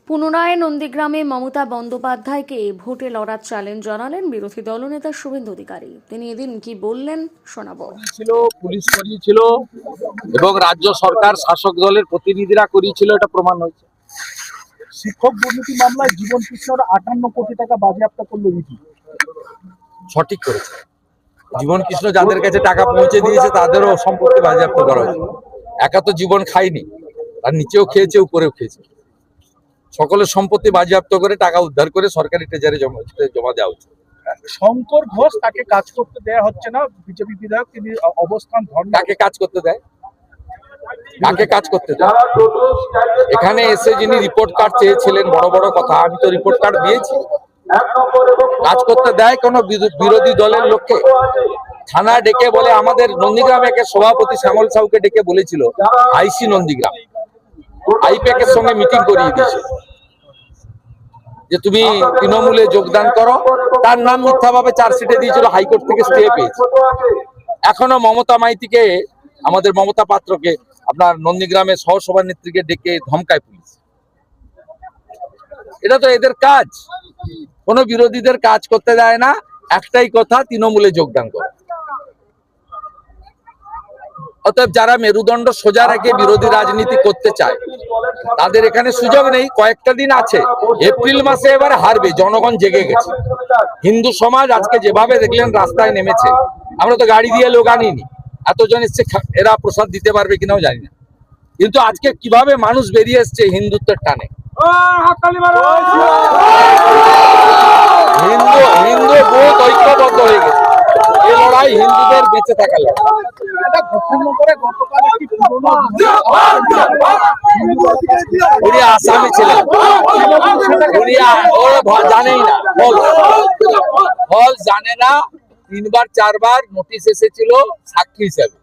পুনরায় নন্দীগ্রামে মমতা বন্দ্যোপাধ্যায়কে ভোটে লড়ার চ্যালেঞ্জ জানালেন বিরোধী দলনেতা শুভেন্দু অধিকারী। তিনি এদিন কি বললেন শোনাবো। পুলিশ করিয়েছিল এবং রাজ্য সরকার শাসক দলের প্রতিনিধিরা করিয়েছিল, এটা প্রমাণ হয়েছে। শিক্ষক দুর্নীতি মামলায় জীবন কৃষ্ণর 58 কোটি টাকা বাজেয়াপ্ত করলো ইডি। সঠিক করেছে। জীবন কৃষ্ণ যাদের কাছে টাকা পৌঁছে দিয়েছে তাদেরও সম্পত্তি বাজেয়াপ্ত করা হয়েছে। একা তো জীবন খায়নি, তার নিচেও খেয়েছে, উপরেও খেয়েছে। সকলের সম্পত্তি বাজেয়াপ্ত করে টাকা উদ্ধার করে সরকারি ট্রেজারে জমা দেওয়া হচ্ছে। শঙ্কর ঘোষ তাকে কাজ করতে দেয়া হচ্ছে না, বিজেপি বিধায়ক তিনি অবস্থান ধর্ণা। কাকে কাজ করতে দেয়? কাকে কাজ করতে দেয়? এখানে এসে যিনি রিপোর্ট কার্ড চেয়েছিলেন, বড় বড় কথা, আমি তো রিপোর্ট কার্ড দিয়েছি। কাজ করতে দেয় কোন বিরোধী দলের লোককে? থানা ডেকে বলে, আমাদের নন্দীগ্রামে সভাপতি শ্যামল সাউকে ডেকে বলেছিল আইসি নন্দীগ্রাম আইপ্যাকের সঙ্গে মিটিং করিয়ে দিয়েছে যে তুমি তৃণমূলে যোগদান করো। তার নাম মিথ্যাভাবে চার্জশিটে দিয়েছিল, হাইকোর্ট থেকে স্টে পেয়েছে। এখনো মমতা মাইতিকে, আমাদের মমতা পাত্রকে, আপনার নন্দীগ্রামের সহসভানেত্রীকে ডেকে ধমকায় পুলিশ। এটা তো এদের কাজ। কোন বিরোধীদের কাজ করতে দেয় না, একটাই কথা, তৃণমূলে যোগদান করে। অতএব যারা মেরুদণ্ড সোজা রেখে বিরোধী রাজনীতি করতে চায় তাদের এখানে সুযোগ নেই। কয়েকটা দিন আছে, এপ্রিল মাসে এবারে হারবে, জনগণ জেগে গেছে। হিন্দু সমাজ আজকে যেভাবে দেখলেন রাস্তায় নেমেছে, আমরা তো গাড়ি দিয়ে লোক আনিনি, এতজন এসছে, এরা প্রসাদ দিতে পারবে কিনাও জানি না, কিন্তু আজকে কিভাবে মানুষ বেরিয়ে এসছে হিন্দুত্বের টানে। হিন্দু বহুত ঐক্যবদ্ধ হয়ে গেছে। এই লড়াই হিন্দুদের বেঁচে থাকার লড়াই। উনি আসামি ছিলেন, উনি জানেই না, ফল জানে না। 3বার 4বার নোটিশ এসেছিল সাক্ষী হিসাবে,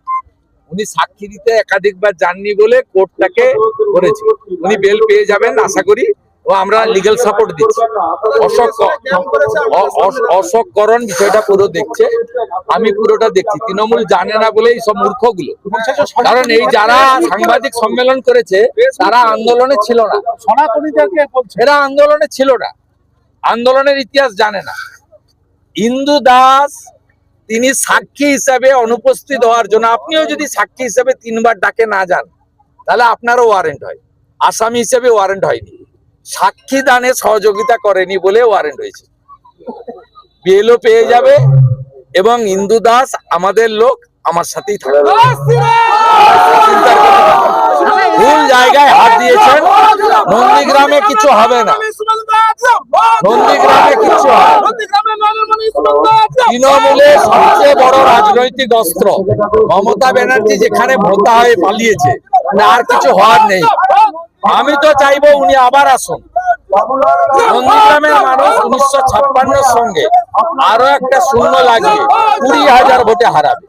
উনি সাক্ষী দিতে একাধিকবার যাননি বলে কোর্টটাকে করেছে। উনি বেল পেয়ে যাবেন আশা করি, ও আমরা লিগ্যাল সাপোর্ট দিচ্ছি। অশোককরণ বিষয়টা পুরো দেখছে, আমি পুরোটা দেখছি। তৃণমূল জানে না বলে এই সব মূর্খগুলো, কারণ এই যারা সাংবাদিক সম্মেলন করেছে তারা আন্দোলনে ছিল না, এরা আন্দোলনে ছিল না, আন্দোলনের ইতিহাস জানে না। ইন্দু দাস তিনি সাক্ষী হিসাবে অনুপস্থিত হওয়ার জন্য, আপনিও যদি সাক্ষী হিসাবে 3বার ডাকে না যান তাহলে আপনারও ওয়ারেন্ট হয়, আসামি হিসেবে ওয়ারেন্ট হয়নি। সাক্ষী দানে সহযোগিতা করেনি বলে ওয়ারেন্ট হয়েছে। বেলও পেয়ে যাবে এবং ইন্দু দাস আমাদের লোক, আমার সাথেই থাকবে। ভুল জায়গায় হাত দিয়েছেন। নন্দীগ্রামে কিছু হবে না, নন্দীগ্রামে কিছু হবে না। তৃণমূলের সবচেয়ে বড় রাজনৈতিক অস্ত্র মমতা ব্যানার্জি যেখানে ভোতা হয়ে পালিয়েছে, আর কিছু হওয়ার নেই। আমি তো চাইবো উনি আবার আসুন। নন্দীগ্রামের মানুষ 1956 সঙ্গে আরো একটা শূন্য লাগিয়ে 20,000 ভোটে হারাবে।